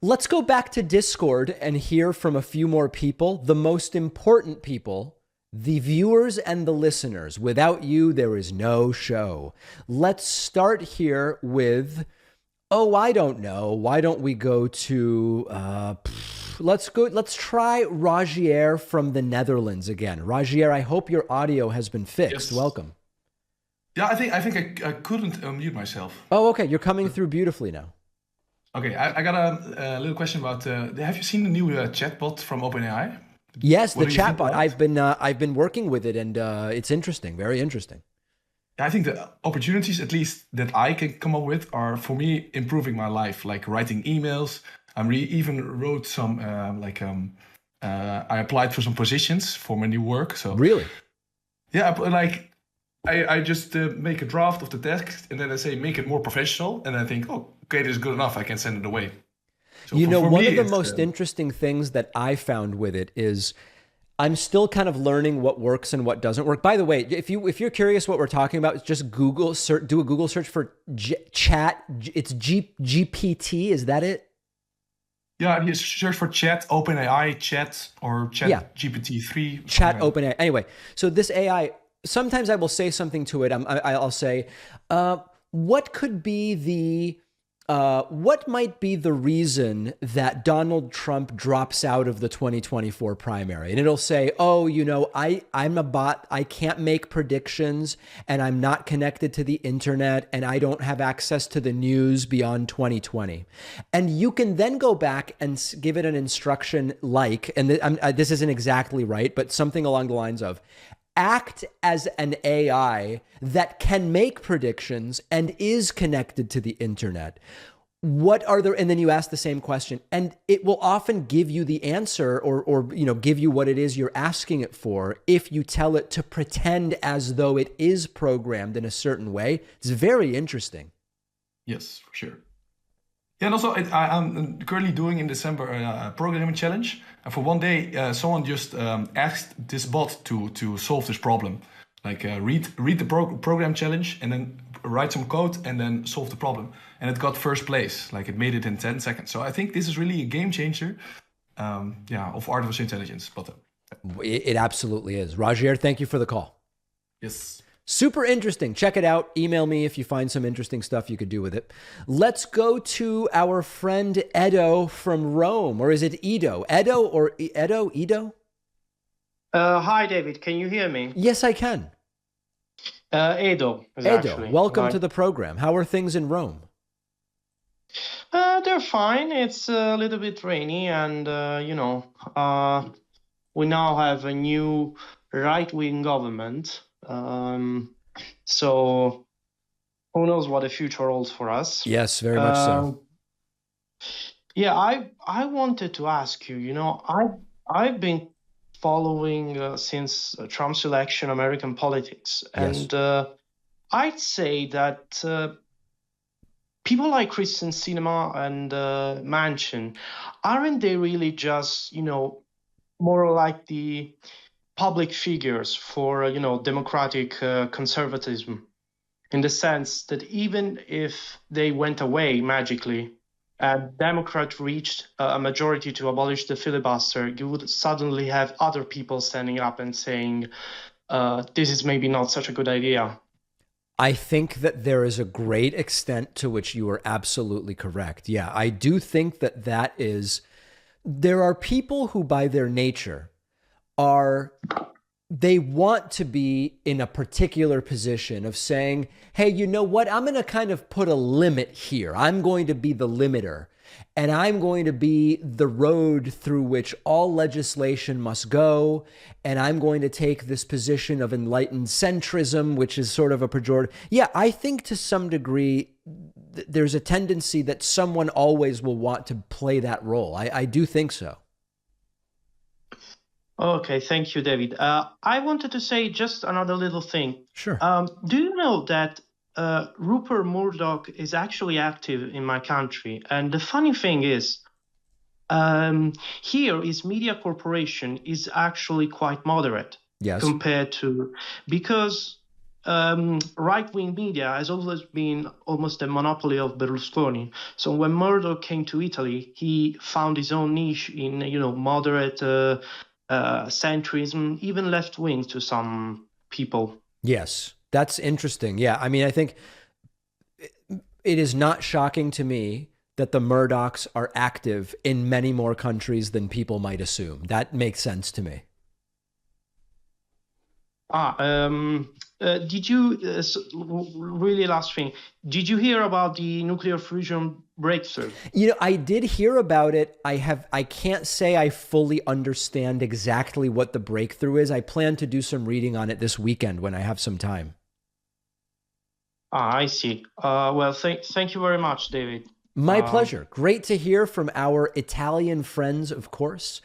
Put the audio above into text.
Let's go back to Discord and hear from a few more people, the most important people, the viewers and the listeners. Without you, there is no show. Let's start here with, oh, I don't know. Why don't we go to, let's try Rajier from the Netherlands again. Rajier, I hope your audio has been fixed. Yes. Welcome. Yeah, I think I couldn't mute myself. Oh, okay. You're coming through beautifully now. Okay, I got a little question about. Have you seen the new chatbot from OpenAI? Yes, the What do you think chatbot. about it? I've been working with it, and it's interesting, very interesting. I think the opportunities, at least that I can come up with, are for me improving my life, like writing emails. Even wrote some I applied for some positions for my new work. So Really. yeah, but like I just make a draft of the text and then I say make it more professional, and I think, oh, okay, this is good enough. I can send it away. So You know, for me, one of the it's most interesting things that I found with it is I'm still kind of learning what works and what doesn't work. By the way, if you're curious what we're talking about, just Google search, do a Google search for chat. It's GPT. Is that it? yeah. You search for chat, OpenAI chat, or Yeah. chat GPT-3, something Chat like that. open AI. Anyway, so this AI, sometimes I will say something to it. I'll say, uh, what could be what might be the reason that Donald Trump drops out of the 2024 primary? And it'll say, oh, I'm a bot. I can't make predictions and I'm not connected to the internet and I don't have access to the news beyond 2020. And you can then go back and give it an instruction like, and this isn't exactly right, but something along the lines of, act as an AI that can make predictions and is connected to the internet. What are there? And then you ask the same question, and it will often give you the answer, or give you what it is you're asking it for if you tell it to pretend as though it is programmed in a certain way. It's very interesting. Yes, for sure. Yeah, and also I'm currently doing in December a programming challenge, and for one day, someone just asked this bot to solve this problem, like read the program challenge and then write some code and then solve the problem, and it got first place. Like it made it in 10 seconds. So I think this is really a game changer, yeah, of artificial intelligence. But It absolutely is. Roger, thank you for the call. yes. Super interesting. Check it out. Email me if you find some interesting stuff you could do with it. Let's go to our friend Edo from Rome. Or is it Edo? Edo or Edo? Edo? Hi, David. Can you hear me? Yes, I can. Edo is Edo, actually. welcome Hi. to the program. How are things in Rome? They're fine. It's a little bit rainy, and we now have a new right-wing government. So who knows what the future holds for us? Yes, very much so. Um, yeah, I wanted to ask you. I've been following since Trump's election American politics, Yes. and I'd say that people like Christian Cinema and Manchin, aren't they really just, more like the public figures for, democratic conservatism? In the sense that even if they went away magically, and Democrat reached a majority to abolish the filibuster, you would suddenly have other people standing up and saying, this is maybe not such a good idea. I think that there is a great extent to which you are absolutely correct. Yeah, I do think that there are people who, by their nature, are they want to be in a particular position of saying, hey, you know what? I'm going to kind of put a limit here. I'm going to be the limiter. And I'm going to be the road through which all legislation must go. And I'm going to take this position of enlightened centrism, which is sort of a pejorative. Yeah, I think to some degree, there's a tendency that someone always will want to play that role. I do think so. Okay, thank you, David. I wanted to say just another little thing. Sure. Do you know that Rupert Murdoch is actually active in my country? And the funny thing is, here his media corporation is actually quite moderate Yes. compared to, because right-wing media has always been almost a monopoly of Berlusconi. So when Murdoch came to Italy, he found his own niche in, moderate centrism, even left-wing to some people. Yes, that's interesting. Yeah, I mean, I think it is not shocking to me that the Murdochs are active in many more countries than people might assume. That makes sense to me. Did you, really last thing, did you hear about the nuclear fusion breakthrough? I did hear about it. I can't say I fully understand exactly what the breakthrough is. I plan to do some reading on it this weekend when I have some time. I see. Well, thank you very much, David. My pleasure. Great to hear from our Italian friends, of course.